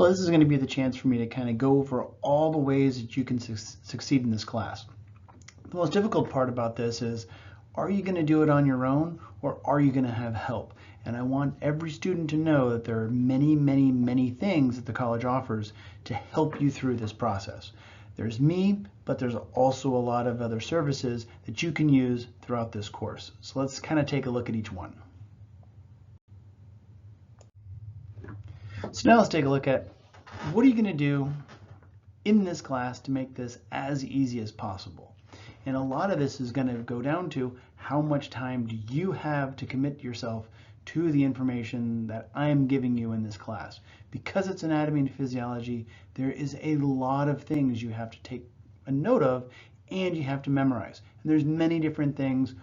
Well, this is going to be the chance for me to kind of go over all the ways that you can succeed in this class. The most difficult part about this is, are you going to do it on your own, or are you going to have help? And I want every student to know that there are many, many, many things that the college offers to help you through this process. There's me, but there's also a lot of other services that you can use throughout this course. So let's kind of take a look at each one. So now let's take a look at what are you going to do in this class to make this as easy as possible. And a lot of this is going to go down to how much time do you have to commit yourself to the information that I'm giving you in this class. Because it's anatomy and physiology, there is a lot of things you have to take a note of and you have to memorize. And there's many different things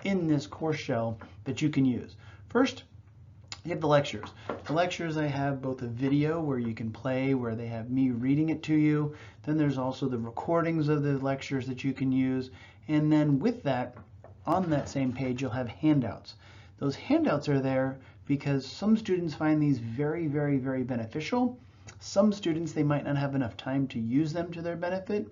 in this course shell that you can use. First, you have the lectures. The lectures, I have both a video where you can play, where they have me reading it to you. Then there's also the recordings of the lectures that you can use. And then with that, on that same page, you'll have handouts. Those handouts are there because some students find these very, very, very beneficial. Some students, they might not have enough time to use them to their benefit.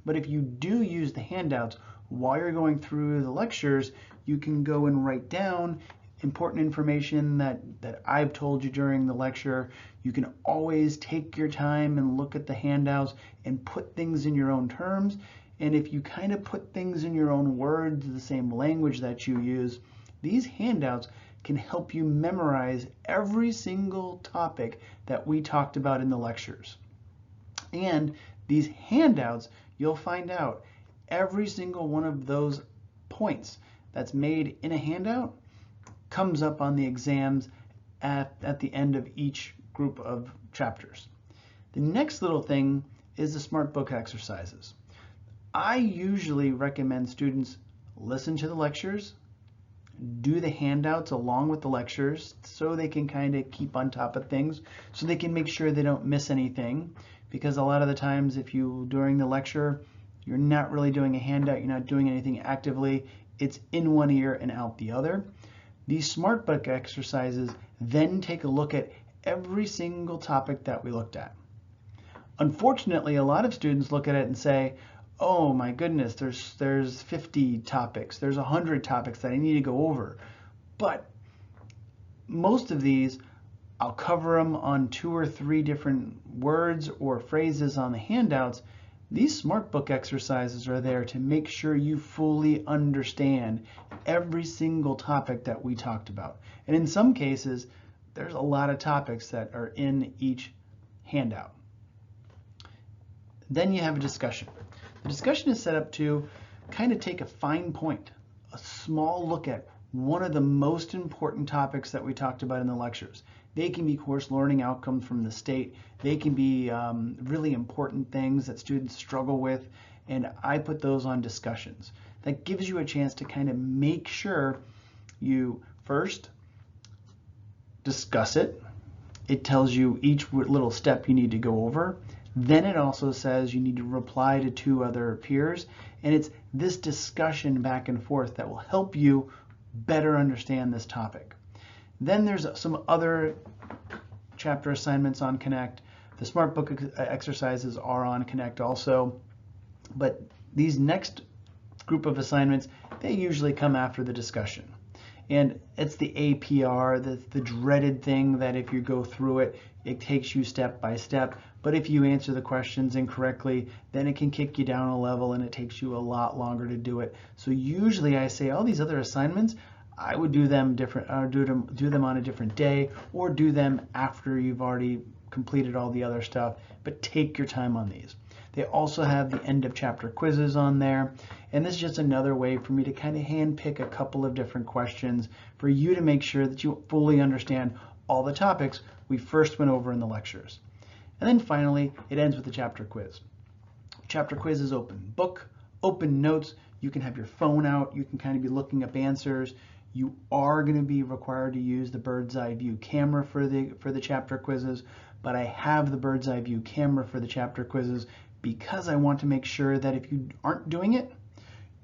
But if you do use the handouts while you're going through the lectures, you can go and write down important information that I've told you during the lecture. You can always take your time and look at the handouts and put things in your own terms. And if you kind of put things in your own words, the same language that you use, these handouts can help you memorize every single topic that we talked about in the lectures. And these handouts, you'll find out every single one of those points that's made in a handout comes up on the exams at the end of each group of chapters. The next little thing is the smart book exercises. I usually recommend students listen to the lectures, do the handouts along with the lectures so they can kind of keep on top of things, so they can make sure they don't miss anything. Because a lot of the times if you, during the lecture, you're not really doing a handout, you're not doing anything actively, it's in one ear and out the other. These smart book exercises then take a look at every single topic that we looked at. Unfortunately, a lot of students look at it and say, oh my goodness, there's 50 topics, there's 100 topics that I need to go over. But most of these, I'll cover them on 2 or 3 different words or phrases on the handouts. These smart book exercises are there to make sure you fully understand every single topic that we talked about. And in some cases, there's a lot of topics that are in each handout. Then you have a discussion. The discussion is set up to kind of take a fine point, a small look at one of the most important topics that we talked about in the lectures. They can be course learning outcomes from the state. They can be really important things that students struggle with, and I put those on discussions. That gives you a chance to kind of make sure you first discuss it. It tells you each little step you need to go over. Then it also says you need to reply to 2 other peers, and it's this discussion back and forth that will help you better understand this topic. Then there's some other chapter assignments on Connect. The smart book exercises are on Connect also, but these next group of assignments, they usually come after the discussion. And it's the APR, the dreaded thing that if you go through it, it takes you step by step. But if you answer the questions incorrectly, then it can kick you down a level and it takes you a lot longer to do it. So usually I say all these other assignments, I would do them different, or do them on a different day, or do them after you've already completed all the other stuff, but take your time on these. They also have the end of chapter quizzes on there, and this is just another way for me to kind of handpick a couple of different questions for you to make sure that you fully understand all the topics we first went over in the lectures. And then finally, it ends with the chapter quiz. Chapter quiz is open book, open notes. You can have your phone out. You can kind of be looking up answers. You are going to be required to use the bird's eye view camera for the chapter quizzes, but I have the bird's eye view camera for the chapter quizzes because I want to make sure that if you aren't doing it,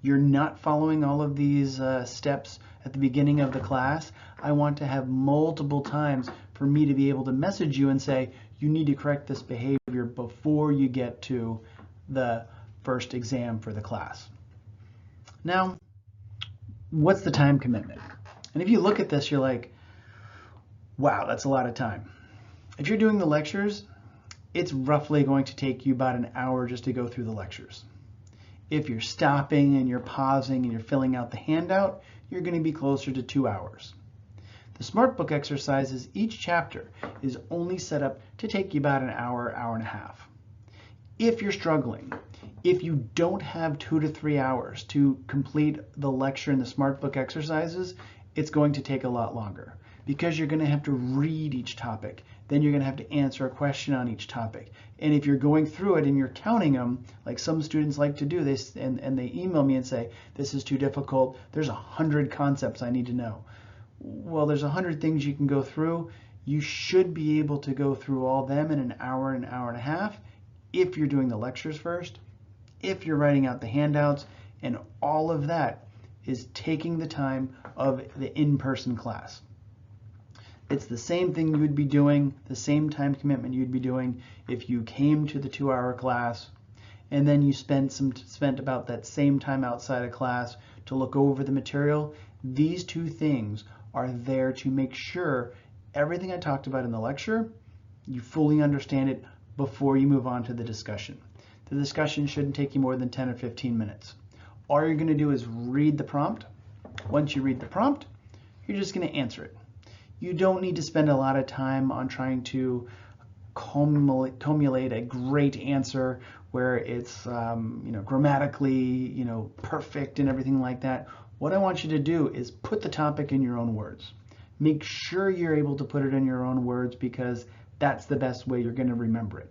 you're not following all of these steps at the beginning of the class. I want to have multiple times for me to be able to message you and say, you need to correct this behavior before you get to the first exam for the class. Now, what's the time commitment? And if you look at this, you're like, wow, that's a lot of time. If you're doing the lectures, it's roughly going to take you about an hour just to go through the lectures. If you're stopping and you're pausing and you're filling out the handout, you're going to be closer to 2 hours. The SmartBook exercises, each chapter is only set up to take you about an hour, hour and a half. If you're struggling, if you don't have 2 to 3 hours to complete the lecture in the SmartBook exercises, it's going to take a lot longer because you're going to have to read each topic. Then you're going to have to answer a question on each topic. And if you're going through it and you're counting them, like some students like to do this, and they email me and say, this is too difficult, there's 100 concepts I need to know. Well, there's 100 things you can go through. You should be able to go through all them in an hour and a half if you're doing the lectures first, if you're writing out the handouts, and all of that is taking the time of the in-person class. It's the same thing you would be doing, the same time commitment you'd be doing if you came to the 2-hour class and then you spent about that same time outside of class to look over the material. These two things are there to make sure everything I talked about in the lecture, you fully understand it before you move on to the discussion. The discussion shouldn't take you more than 10 or 15 minutes. All you're going to do is read the prompt. Once you read the prompt, you're just going to answer it. You don't need to spend a lot of time on trying to cumulate a great answer where it's grammatically perfect and everything like that. What I want you to do is put the topic in your own words. Make sure you're able to put it in your own words because that's the best way you're going to remember it.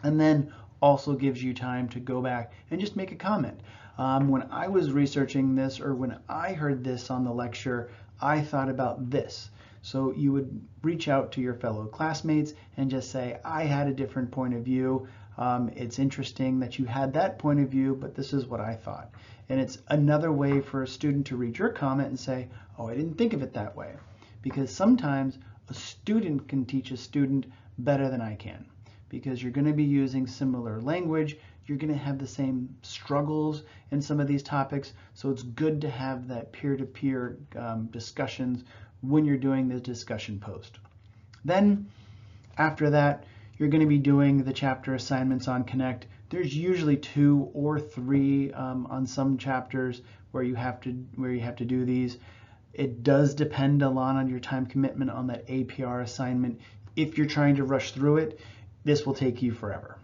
And then also gives you time to go back and just make a comment. When I was researching this, or when I heard this on the lecture, I thought about this. So you would reach out to your fellow classmates and just say, I had a different point of view. It's interesting that you had that point of view, but this is what I thought. And it's another way for a student to read your comment and say, oh, I didn't think of it that way. Because sometimes a student can teach a student better than I can. Because you're going to be using similar language, you're going to have the same struggles in some of these topics, so it's good to have that peer-to-peer discussions when you're doing the discussion post. Then, after that, you're going to be doing the chapter assignments on Connect. There's usually 2 or 3 on some chapters where you have to do these. It does depend a lot on your time commitment on that APR assignment. If you're trying to rush through it, this will take you forever.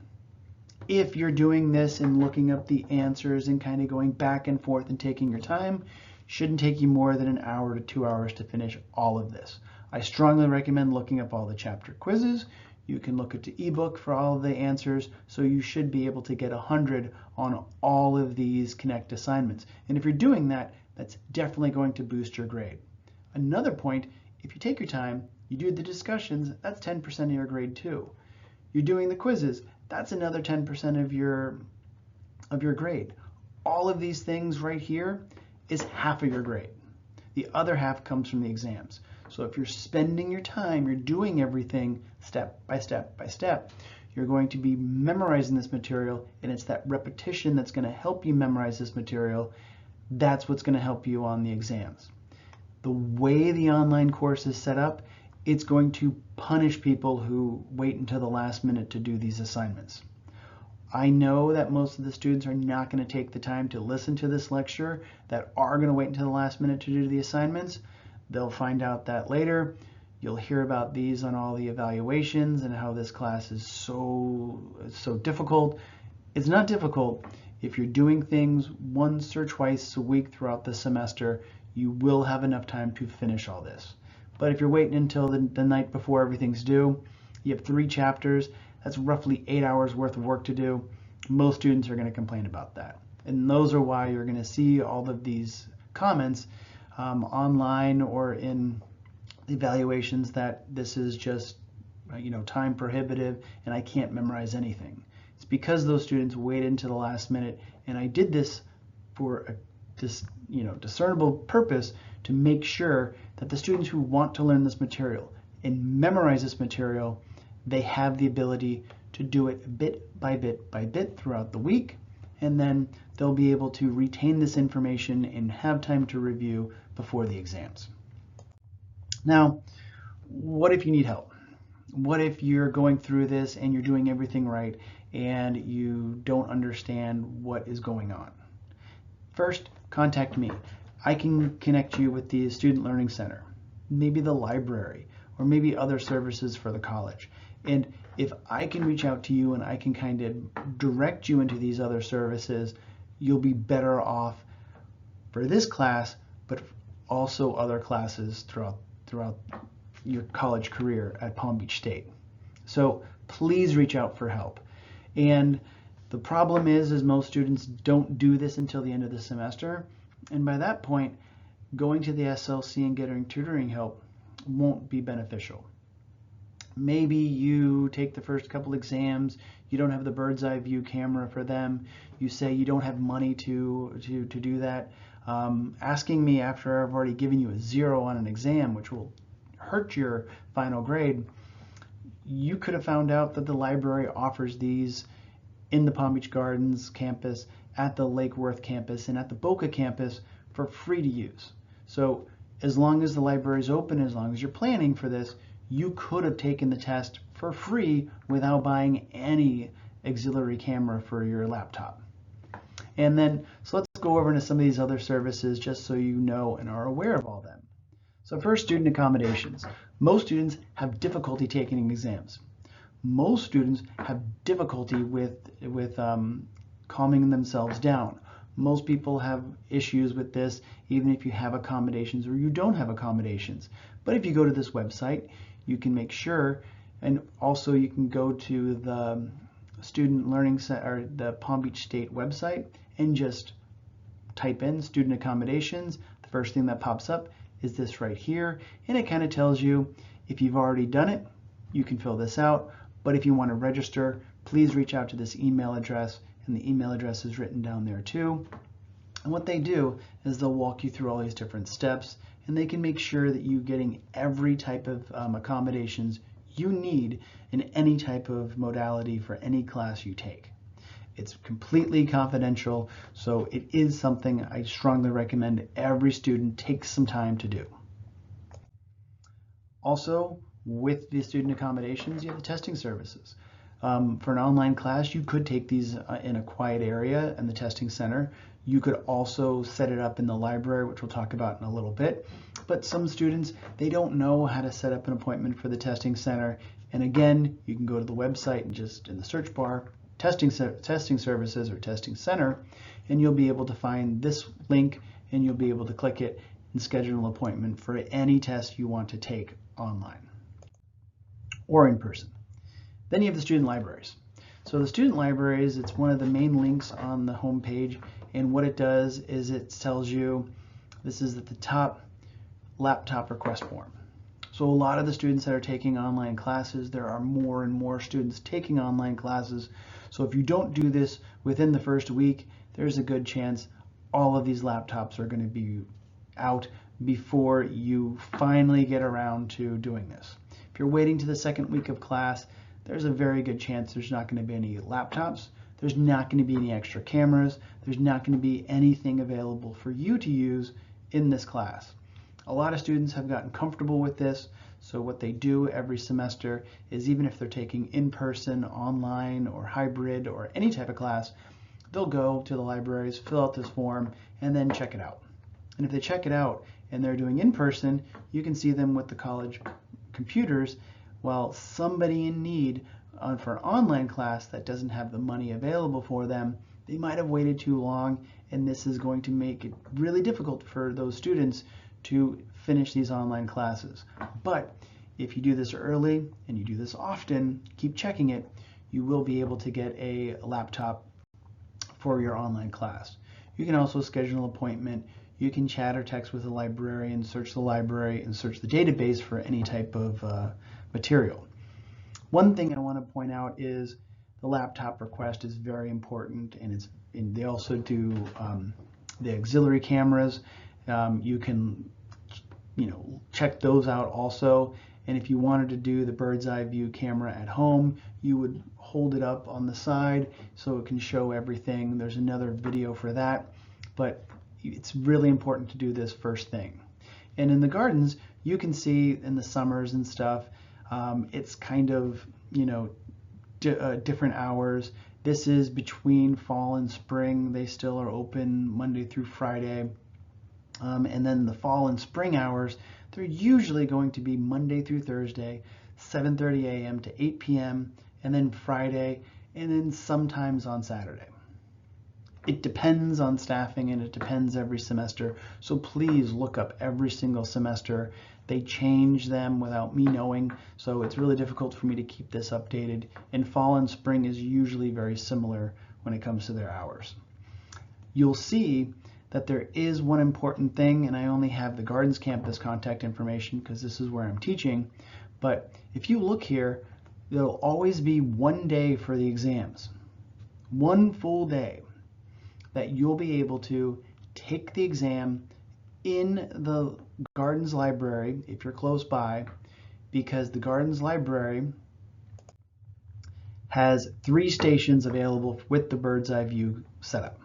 If you're doing this and looking up the answers and kind of going back and forth and taking your time, shouldn't take you more than an hour to 2 hours to finish all of this. I strongly recommend looking up all the chapter quizzes. You can look at the ebook for all of the answers, so you should be able to get 100 on all of these Connect assignments. And if you're doing that, that's definitely going to boost your grade. Another point, if you take your time, you do the discussions, that's 10% of your grade too. You're doing the quizzes, that's another 10% of your grade. All of these things right here is half of your grade. The other half comes from the exams. So if you're spending your time, you're doing everything step by step by step, you're going to be memorizing this material, and it's that repetition that's going to help you memorize this material. That's what's going to help you on the exams. The way the online course is set up, it's going to punish people who wait until the last minute to do these assignments. I know that most of the students are not going to take the time to listen to this lecture, that are going to wait until the last minute to do the assignments. They'll find out that later. You'll hear about these on all the evaluations and how this class is so difficult. It's not difficult. If you're doing things once or twice a week throughout the semester, you will have enough time to finish all this. But if you're waiting until the night before everything's due, you have 3 chapters, that's roughly 8 hours worth of work to do. Most students are going to complain about that. And those are why you're going to see all of these comments online or in evaluations that this is just time prohibitive and I can't memorize anything. It's because those students waited until the last minute, and I did this for a discernible purpose to make sure that the students who want to learn this material, and memorize this material, they have the ability to do it bit by bit by bit throughout the week, and then they'll be able to retain this information and have time to review before the exams. Now, what if you need help? What if you're going through this and you're doing everything right and you don't understand what is going on? First, contact me. I can connect you with the Student Learning Center, maybe the library, or maybe other services for the college. And if I can reach out to you and I can kind of direct you into these other services, you'll be better off for this class, but also other classes throughout your college career at Palm Beach State. So please reach out for help. And the problem is most students don't do this until the end of the semester. And by that point, going to the SLC and getting tutoring help won't be beneficial. Maybe you take the first couple exams, you don't have the bird's eye view camera for them, you say you don't have money to do that. Asking me after I've already given you a 0 on an exam, which will hurt your final grade, you could have found out that the library offers these in the Palm Beach Gardens campus, at the Lake Worth campus, and at the Boca campus for free to use. So as long as the library is open, as long as you're planning for this, you could have taken the test for free without buying any auxiliary camera for your laptop. And then, so let's go over into some of these other services just so you know and are aware of all of them. So first, student accommodations. Most students have difficulty taking exams. Most students have difficulty with calming themselves down. Most people have issues with this, even if you have accommodations or you don't have accommodations. But if you go to this website, you can make sure, and also you can go to the Student Learning Center, or the Palm Beach State website, and just type in student accommodations. The first thing that pops up is this right here, and it kind of tells you if you've already done it, you can fill this out. But if you want to register, please reach out to this email address, and the email address is written down there too. And what they do is they'll walk you through all these different steps, and they can make sure that you're getting every type of accommodations you need in any type of modality for any class you take. It's completely confidential, so it is something I strongly recommend every student takes some time to do. Also, with the student accommodations, you have the testing services. For an online class, you could take these in a quiet area in the testing center. You could also set it up in the library, which we'll talk about in a little bit. But some students, they don't know how to set up an appointment for the testing center. And again, you can go to the website and just in the search bar, testing services or testing center, and you'll be able to find this link and you'll be able to click it and schedule an appointment for any test you want to take online or in person. Then you have the student libraries. So the student libraries, it's one of the main links on the home page, and what it does is it tells you, this is at the top, laptop request form. So a lot of the students that are taking online classes, there are more and more students taking online classes. So if you don't do this within the first week, there's a good chance all of these laptops are going to be out before you finally get around to doing this. If you're waiting to the second week of class, there's a very good chance there's not going to be any laptops, there's not going to be any extra cameras, there's not going to be anything available for you to use in this class. A lot of students have gotten comfortable with this, so what they do every semester is, even if they're taking in-person, online, or hybrid, or any type of class, they'll go to the libraries, fill out this form, and then check it out. And if they check it out and they're doing in-person, you can see them with the college computers, while somebody in need for an online class that doesn't have the money available for them, they might have waited too long, and this is going to make it really difficult for those students to finish these online classes. But if you do this early and you do this often, keep checking it, you will be able to get a laptop for your online class. You can also schedule an appointment. You can chat or text with a librarian, search the library, and search the database for any type of material. One thing I want to point out is the laptop request is very important, and they also do the auxiliary cameras. You can check those out also, And if you wanted to do the bird's eye view camera at home, you would hold it up on the side so it can show everything. There's another video for that, but it's really important to do this first thing. And in the gardens, you can see in the summers and stuff, it's kind of, different hours. This is between fall and spring. They still are open Monday through Friday. And then the fall and spring hours, they're usually going to be Monday through Thursday, 7:30 a.m. to 8 p.m., and then Friday, and then sometimes on Saturday. It depends on staffing and it depends every semester, so please look up every single semester. They change them without me knowing, so it's really difficult for me to keep this updated. And fall and spring is usually very similar when it comes to their hours. You'll see that there is one important thing, and I only have the Gardens Campus contact information because this is where I'm teaching, but if you look here, there'll always be one day for the exams, one full day that you'll be able to take the exam in the Gardens Library if you're close by, because the Gardens Library has 3 stations available with the bird's eye view setup.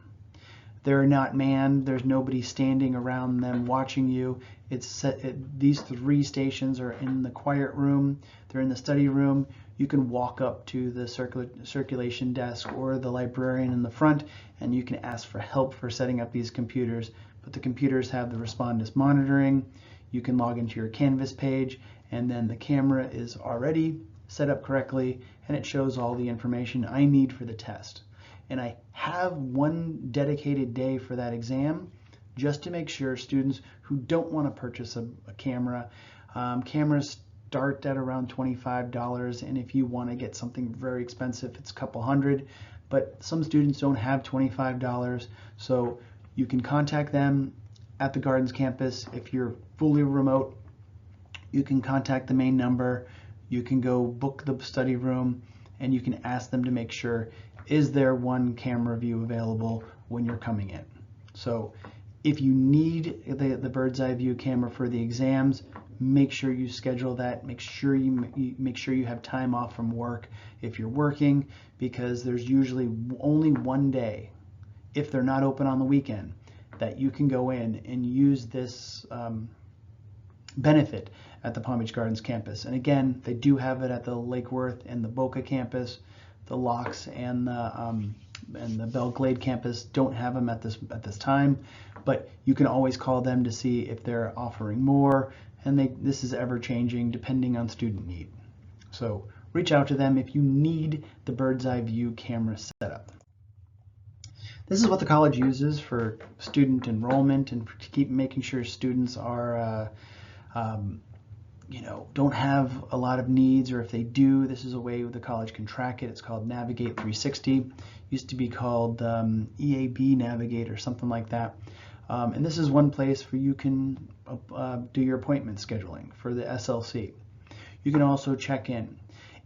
They're not manned, there's nobody standing around them watching you. These 3 stations are in the quiet room, they're in the study room. You can walk up to the circulation desk or the librarian in the front and you can ask for help for setting up these computers. But the computers have the respondus monitoring. You can log into your Canvas page and then the camera is already set up correctly and it shows all the information I need for the test. And I have one dedicated day for that exam just to make sure students who don't want to purchase a camera, cameras start at around $25, and if you want to get something very expensive, it's a couple hundred, but some students don't have $25, so you can contact them at the Gardens Campus. If you're fully remote, you can contact the main number, you can go book the study room, and you can ask them to make sure, is there one camera view available when you're coming in? So if you need the bird's eye view camera for the exams, make sure you schedule that. Make sure you have time off from work if you're working, because there's usually only one day, if they're not open on the weekend, that you can go in and use this benefit at the Palm Beach Gardens campus. And again, they do have it at the Lake Worth and the Boca campus. The Locks and the Belle Glade campus don't have them at this time, but you can always call them to see if they're offering more, and this is ever changing depending on student need. So reach out to them if you need the bird's eye view camera setup. This is what the college uses for student enrollment and to keep making sure students are don't have a lot of needs, or if they do, this is a way the college can track it. It's called Navigate 360. Used to be called EAB Navigate or something like that. And this is one place where you can do your appointment scheduling for the SLC. You can also check in.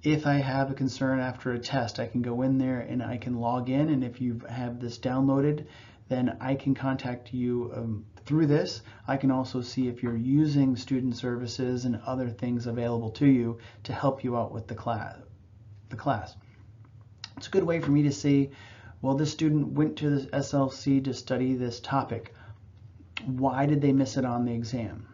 If I have a concern after a test, I can go in there and I can log in, and if you have this downloaded, then I can contact you through this. I can also see if you're using student services and other things available to you to help you out with the class. It's a good way for me to see, well, this student went to the SLC to study this topic. Why did they miss it on the exam?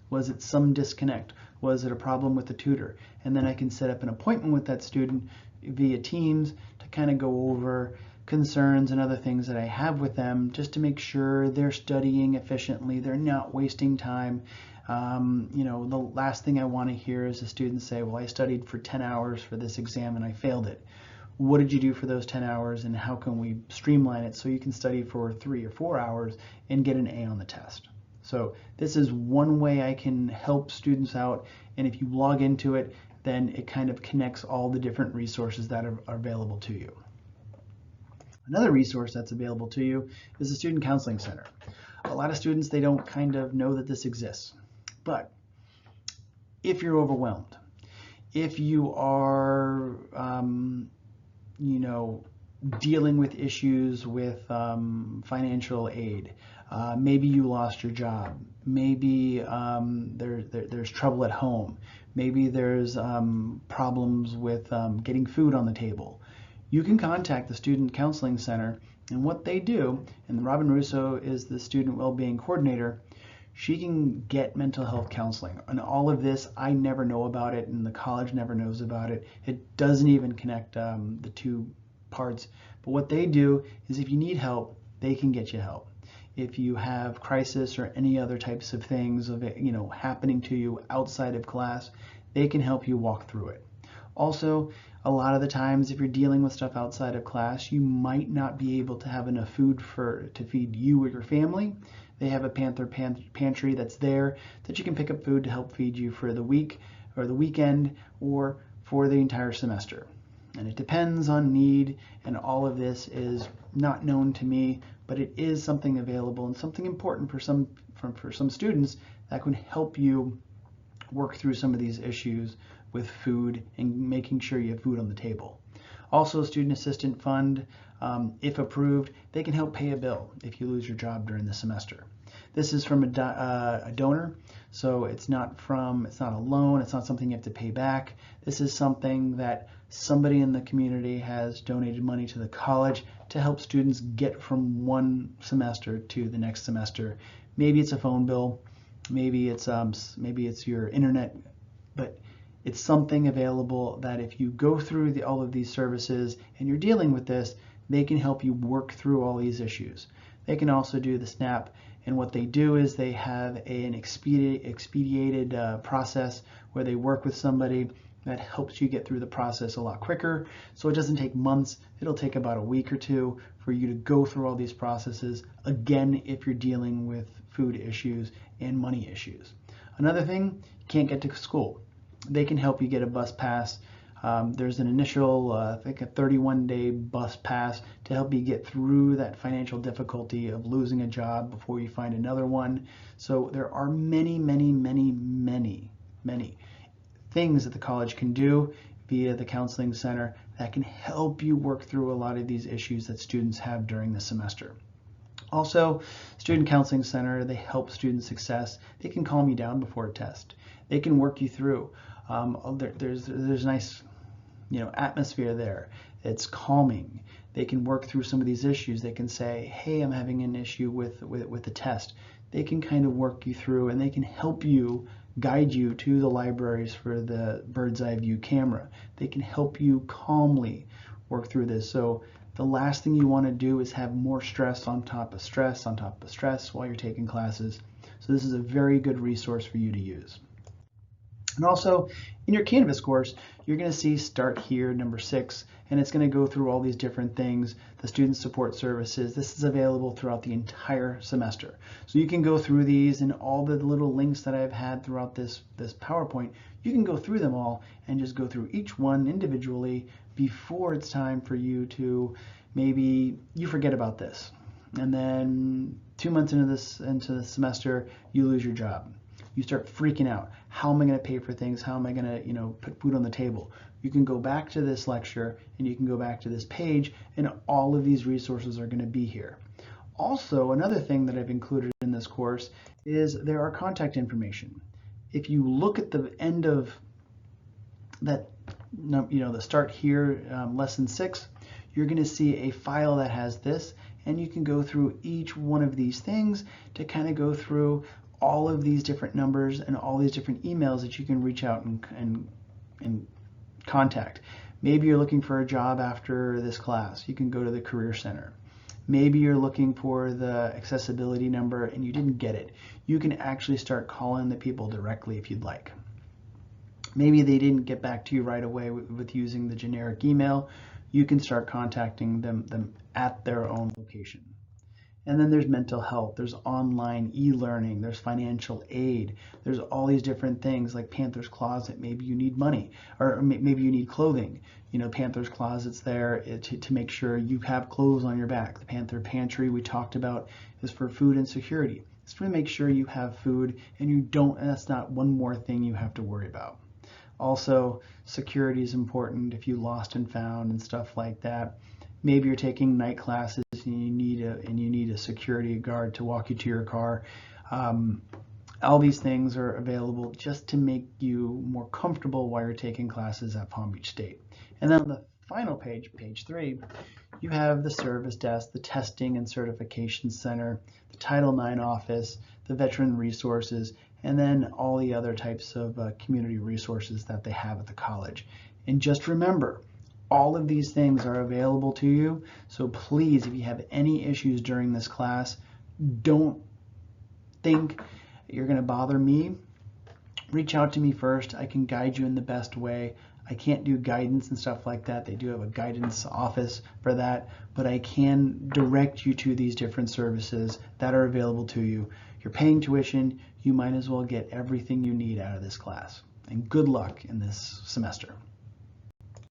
Was it some disconnect? Was it a problem with the tutor? And then I can set up an appointment with that student via Teams to kind of go over concerns and other things that I have with them, just to make sure they're studying efficiently, they're not wasting time. The last thing I want to hear is a student say, well, I studied for 10 hours for this exam and I failed it. What did you do for those 10 hours, and how can we streamline it so you can study for 3 or 4 hours and get an A on the test? So this is one way I can help students out, and if you log into it, then it kind of connects all the different resources that are available to you. Another resource that's available to you is the Student Counseling Center. A lot of students, they don't kind of know that this exists. But if you're overwhelmed, if you are, dealing with issues with financial aid, maybe you lost your job, maybe there's trouble at home, Maybe there's problems with getting food on the table. You can contact the Student Counseling Center, and what they do, and Robin Russo is the Student Wellbeing Coordinator, she can get mental health counseling. And all of this, I never know about it, and the college never knows about it. It doesn't even connect the two parts. But what they do is if you need help, they can get you help. If you have crisis or any other types of things of it, happening to you outside of class, they can help you walk through it. Also, a lot of the times if you're dealing with stuff outside of class, you might not be able to have enough food to feed you or your family. They have a Panther pantry that's there that you can pick up food to help feed you for the week or the weekend or for the entire semester. And it depends on need, and all of this is not known to me, but it is something available and something important for some students that can help you work through some of these issues with food and making sure you have food on the table. Also, Student Assistant Fund, if approved, they can help pay a bill if you lose your job during the semester. This is from a donor, so it's not a loan, it's not something you have to pay back. This is something that somebody in the community has donated money to the college to help students get from one semester to the next semester. Maybe it's a phone bill, maybe it's your internet, but it's something available that if you go through all of these services and you're dealing with this, they can help you work through all these issues. They can also do the SNAP, and what they do is they have an expedited process where they work with somebody that helps you get through the process a lot quicker. So it doesn't take months, it'll take about a week or two for you to go through all these processes, again, if you're dealing with food issues and money issues. Another thing, you can't get to school. They can help you get a bus pass. There's an initial, I think a 31-day bus pass to help you get through that financial difficulty of losing a job before you find another one. So there are many, many, many, many, many things that the college can do via the counseling center that can help you work through a lot of these issues that students have during the semester. Also, Student Counseling Center, they help student success. They can calm you down before a test. They can work you through. There's a nice atmosphere there. It's calming. They can work through some of these issues. They can say, hey, I'm having an issue with the test. They can kind of work you through, and they can help you, guide you to the libraries for the bird's eye view camera. They can help you calmly work through this. So the last thing you want to do is have more stress on top of stress on top of stress while you're taking classes. So this is a very good resource for you to use. And also, in your Canvas course, you're going to see Start Here, number 6, and it's going to go through all these different things, the student support services. This is available throughout the entire semester. So you can go through these, and all the little links that I've had throughout this PowerPoint, you can go through them all and just go through each one individually before it's time for you to, maybe you forget about this. And then 2 months into the semester, you lose your job. You start freaking out. How am I going to pay for things? How am I going to, put food on the table? You can go back to this lecture and you can go back to this page, and all of these resources are going to be here. Also, another thing that I've included in this course is there are contact information. If you look at the end of that, the Start Here lesson 6, you're going to see a file that has this, and you can go through each one of these things to kind of go through all of these different numbers and all these different emails that you can reach out and contact. Maybe you're looking for a job after this class. You can go to the Career Center. Maybe you're looking for the accessibility number and you didn't get it. You can actually start calling the people directly if you'd like. Maybe they didn't get back to you right away with using the generic email. You can start contacting them at their own location. And then there's mental health, there's online e-learning, there's financial aid, there's all these different things like Panther's Closet. Maybe you need money, or maybe you need clothing. Panther's Closet's there to make sure you have clothes on your back. The Panther Pantry we talked about is for food and security. It's to make sure you have food and that's not one more thing you have to worry about. Also, security is important if you lost and found and stuff like that. Maybe you're taking night classes and you need a security guard to walk you to your car. All these things are available just to make you more comfortable while you're taking classes at Palm Beach State. And then on the final page, page 3, you have the service desk, the testing and certification center, the Title IX office, the veteran resources, and then all the other types of community resources that they have at the college. And just remember, all of these things are available to you. So please, if you have any issues during this class, don't think you're going to bother me. Reach out to me first. I can guide you in the best way. I can't do guidance and stuff like that. They do have a guidance office for that, but I can direct you to these different services that are available to you. You're paying tuition. You might as well get everything you need out of this class. And good luck in this semester.